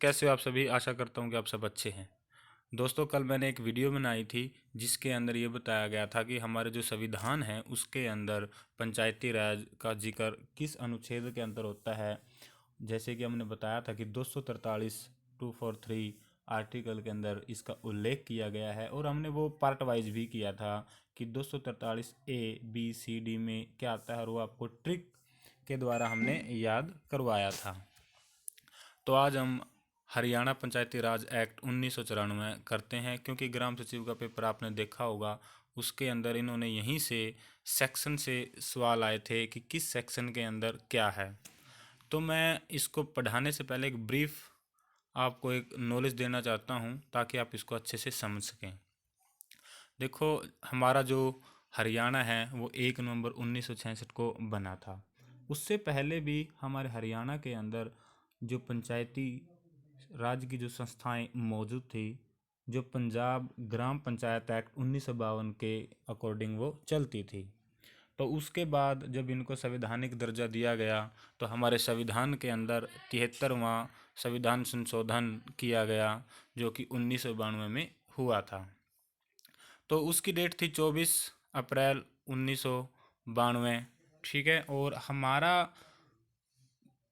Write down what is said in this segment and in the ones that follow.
कैसे हो आप सभी। आशा करता हूँ कि आप सब अच्छे हैं। दोस्तों, कल मैंने एक वीडियो बनाई थी जिसके अंदर ये बताया गया था कि हमारे जो संविधान है उसके अंदर पंचायती राज का जिक्र किस अनुच्छेद के अंदर होता है। जैसे कि हमने बताया था कि 243 243 आर्टिकल के अंदर इसका उल्लेख किया गया है, और हमने वो पार्ट वाइज भी किया था कि 243 ए बी सी डी में क्या आता है, और वो आपको ट्रिक के द्वारा हमने याद करवाया था। तो आज हम हरियाणा पंचायती राज एक्ट 1994 करते हैं, क्योंकि ग्राम सचिव का पेपर आपने देखा होगा, उसके अंदर इन्होंने यहीं से सेक्शन से सवाल आए थे कि किस सेक्शन के अंदर क्या है। तो मैं इसको पढ़ाने से पहले एक ब्रीफ आपको एक नॉलेज देना चाहता हूं ताकि आप इसको अच्छे से समझ सकें। देखो, हमारा जो हरियाणा है वो 1 नवंबर 1966 को बना था। उससे पहले भी हमारे हरियाणा के अंदर जो पंचायती राज की जो संस्थाएं मौजूद थी, जो पंजाब ग्राम पंचायत एक्ट 1952 के अकॉर्डिंग वो चलती थी। तो उसके बाद जब इनको संवैधानिक दर्जा दिया गया तो हमारे संविधान के अंदर 73वां संविधान संशोधन किया गया, जो कि 1992 में हुआ था। तो उसकी डेट थी 24 अप्रैल 1992। ठीक है। और हमारा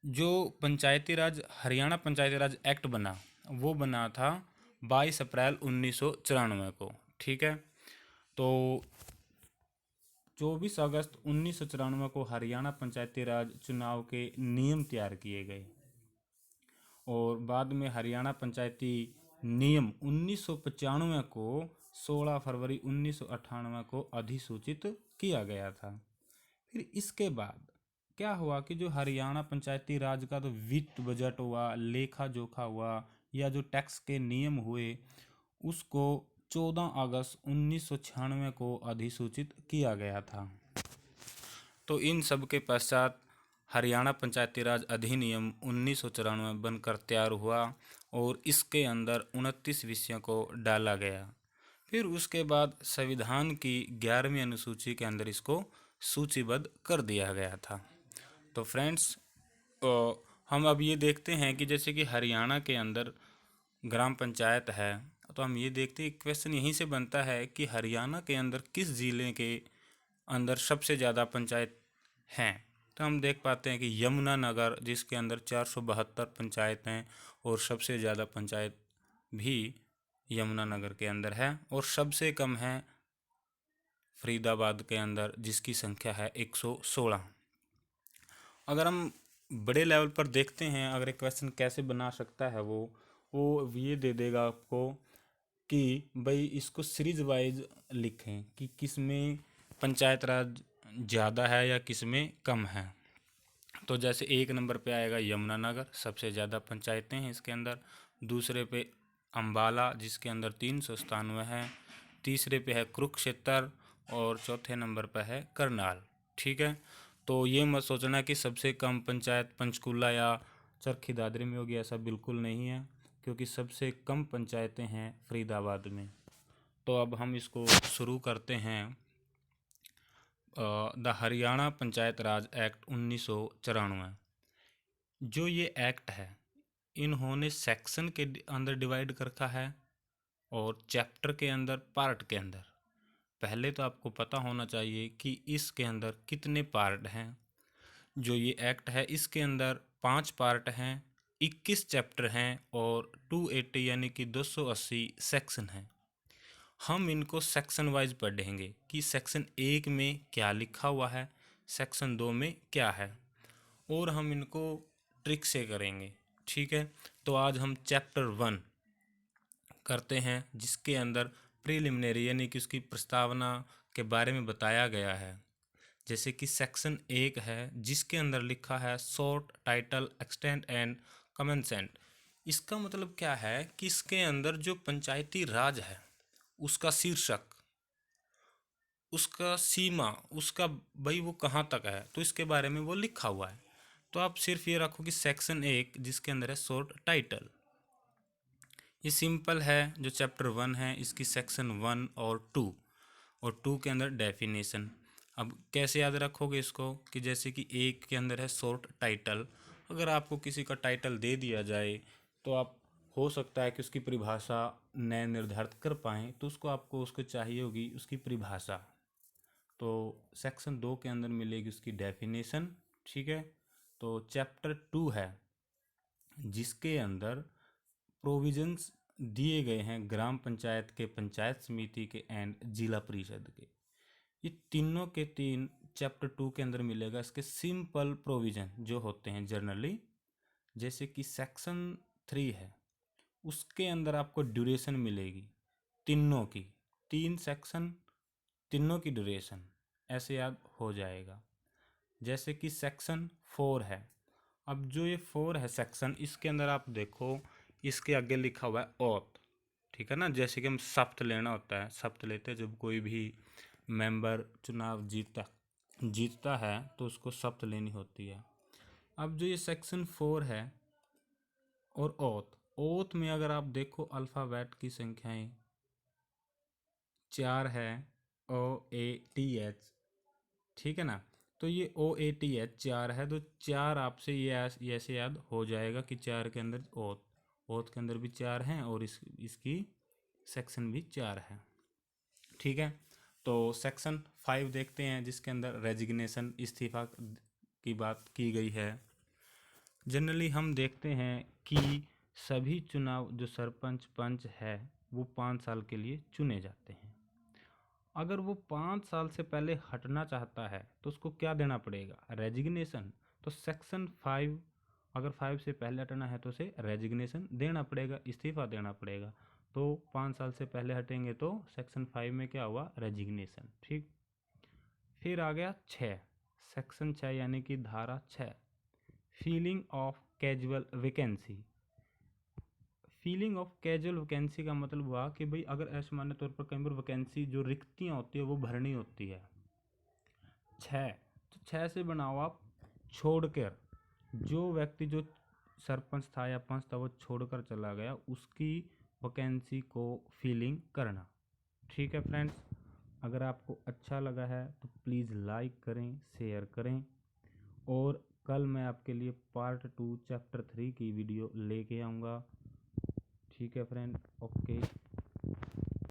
जो पंचायती राज हरियाणा पंचायती राज एक्ट बना वो बना था 22 अप्रैल 1994 को। ठीक है। तो 24 अगस्त 1994 को हरियाणा पंचायती राज चुनाव के नियम तैयार किए गए, और बाद में हरियाणा पंचायती नियम 1995 को 16 फरवरी 1998 को अधिसूचित किया गया था। फिर इसके बाद क्या हुआ कि जो हरियाणा पंचायती राज का तो वित्त बजट हुआ, लेखा जोखा हुआ, या जो टैक्स के नियम हुए, उसको 14 अगस्त 1996 को अधिसूचित किया गया था। तो इन सब के पश्चात हरियाणा पंचायती राज अधिनियम 1994 बनकर तैयार हुआ, और इसके अंदर 29 विषयों को डाला गया। फिर उसके बाद संविधान की 11वीं अनुसूची के अंदर इसको सूचीबद्ध कर दिया गया था। तो फ्रेंड्स, हम अब ये देखते हैं कि जैसे कि हरियाणा के अंदर ग्राम पंचायत है, तो हम ये देखते हैं क्वेश्चन यहीं से बनता है कि हरियाणा के अंदर किस ज़िले के अंदर सबसे ज़्यादा पंचायत हैं। तो हम देख पाते हैं कि यमुनानगर, जिसके अंदर 472 पंचायत हैं, और सबसे ज़्यादा पंचायत भी यमुनानगर के अंदर है, और सबसे कम है फरीदाबाद के अंदर, जिसकी संख्या है 116। अगर हम बड़े लेवल पर देखते हैं, अगर एक क्वेश्चन कैसे बना सकता है वो ये दे देगा आपको कि भाई इसको सीरीज वाइज लिखें कि किस में पंचायत राज ज़्यादा है या किस में कम है। तो जैसे 1 नंबर पे आएगा यमुनानगर, सबसे ज़्यादा पंचायतें हैं इसके अंदर। दूसरे पे अम्बाला, जिसके अंदर 397 है। तीसरे पे है कुरुक्षेत्र, और चौथे नंबर पर है करनाल। ठीक है। तो ये मत सोचना कि सबसे कम पंचायत पंचकूला या चरखी दादरी में होगी, ऐसा बिल्कुल नहीं है, क्योंकि सबसे कम पंचायतें हैं फरीदाबाद में। तो अब हम इसको शुरू करते हैं। The Haryana panchayat Raj act 1994। जो ये एक्ट है, इन्होंने सेक्शन के अंदर डिवाइड कर रखा है, और चैप्टर के अंदर, पार्ट के अंदर। पहले तो आपको पता होना चाहिए कि इसके अंदर कितने पार्ट हैं। जो ये एक्ट है इसके अंदर 5 पार्ट हैं, 21 चैप्टर हैं, और 280 यानी कि 280 सेक्शन हैं। हम इनको सेक्शन वाइज पढ़ेंगे कि सेक्शन 1 में क्या लिखा हुआ है, सेक्शन 2 में क्या है, और हम इनको ट्रिक से करेंगे। ठीक है। तो आज हम चैप्टर 1 करते हैं, जिसके अंदर प्रीलिमिनरी यानी कि उसकी प्रस्तावना के बारे में बताया गया है। जैसे कि सेक्शन 1 है, जिसके अंदर लिखा है शॉर्ट टाइटल एक्सटेंट एंड कमेंसेंट। इसका मतलब क्या है कि इसके अंदर जो पंचायती राज है उसका शीर्षक, उसका सीमा, उसका भाई वो कहाँ तक है, तो इसके बारे में वो लिखा हुआ है। तो आप सिर्फ ये रखो कि सेक्शन 1 जिसके अंदर है शॉर्ट टाइटल। ये सिंपल है। जो चैप्टर 1 है इसकी सेक्शन 1 और 2, और 2 के अंदर डेफिनेशन। अब कैसे याद रखोगे इसको कि जैसे कि 1 के अंदर है शॉर्ट टाइटल। अगर आपको किसी का टाइटल दे दिया जाए तो आप हो सकता है कि उसकी परिभाषा न निर्धारित कर पाएँ, तो आपको उसको चाहिए होगी उसकी परिभाषा। तो सेक्शन 2 के अंदर मिलेगी उसकी डेफिनेशन। ठीक है, तो चैप्टर 2 है जिसके अंदर प्रोविजंस दिए गए हैं ग्राम पंचायत के, पंचायत समिति के एंड जिला परिषद के। ये तीनों के तीन चैप्टर 2 के अंदर मिलेगा इसके सिंपल प्रोविजन जो होते हैं जनरली। जैसे कि सेक्शन 3 है, उसके अंदर आपको ड्यूरेशन मिलेगी तीनों की, 3 सेक्शन तीनों की ड्यूरेशन ऐसे याद हो जाएगा। जैसे कि सेक्शन 4 है, अब जो ये 4 है सेक्शन, इसके अंदर आप देखो इसके आगे लिखा हुआ है ओथ। ठीक है ना, जैसे कि हम शपथ लेना होता है, शपथ लेते हैं जब कोई भी मेंबर चुनाव जीतता है तो उसको शपथ लेनी होती है। अब जो ये सेक्शन 4 है और ओथ में अगर आप देखो अल्फ़ाबेट की संख्याएं 4 है, OATH। ठीक है ना, तो ये OATH 4 है, तो 4 आपसे ये ऐसे याद हो जाएगा कि 4 के अंदर ओथ के अंदर भी 4 हैं और इसकी सेक्शन भी 4 है। ठीक है, तो सेक्शन 5 देखते हैं जिसके अंदर रेजिग्नेशन, इस्तीफा की बात की गई है। जनरली हम देखते हैं कि सभी चुनाव जो सरपंच पंच है वो 5 साल के लिए चुने जाते हैं। अगर वो 5 साल से पहले हटना चाहता है तो उसको क्या देना पड़ेगा? रेजिग्नेशन। तो सेक्शन 5, अगर 5 से पहले हटना है तो उसे रेजिग्नेशन देना पड़ेगा, इस्तीफा देना पड़ेगा। तो 5 साल से पहले हटेंगे तो सेक्शन 5 में क्या हुआ? रेजिग्नेशन। ठीक, फिर आ गया 6, सेक्शन 6 यानी कि धारा 6, feeling of casual vacancy. Feeling of casual vacancy का मतलब हुआ कि भाई अगर असामान्य तौर पर कई बार वैकेंसी जो रिक्तियाँ होती है वो भरनी होती है। 6, तो 6 से बनाओ आप छोड़कर, जो व्यक्ति जो सरपंच था या पंच था वो छोड़कर चला गया उसकी वैकेंसी को फिलिंग करना। ठीक है फ्रेंड्स, अगर आपको अच्छा लगा है तो प्लीज़ लाइक करें, शेयर करें, और कल मैं आपके लिए पार्ट 2 चैप्टर 3 की वीडियो लेके आऊँगा। ठीक है फ्रेंड, ओके।